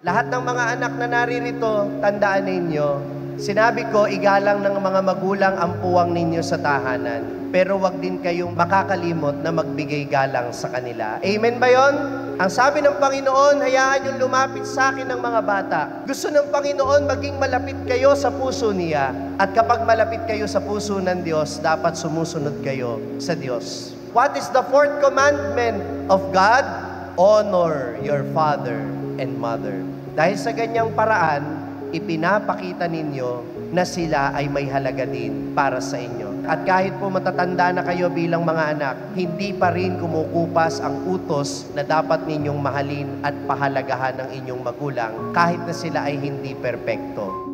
Lahat ng mga anak na naririto, tandaan ninyo, sinabi ko, igalang ng mga magulang ang puwang ninyo sa tahanan. Pero wag din kayong makakalimot na magbigay galang sa kanila. Amen ba yon? Ang sabi ng Panginoon, hayaan yung lumapit sa akin ng mga bata. Gusto ng Panginoon maging malapit kayo sa puso niya. At kapag malapit kayo sa puso ng Diyos, dapat sumusunod kayo sa Diyos. What is the fourth commandment of God? Honor your father and mother. Dahil sa ganyang paraan, ipinapakita ninyo na sila ay may halaga din para sa inyo. At kahit po matatanda na kayo bilang mga anak, hindi pa rin kumukupas ang utos na dapat ninyong mahalin at pahalagahan ng inyong magulang kahit na sila ay hindi perpekto.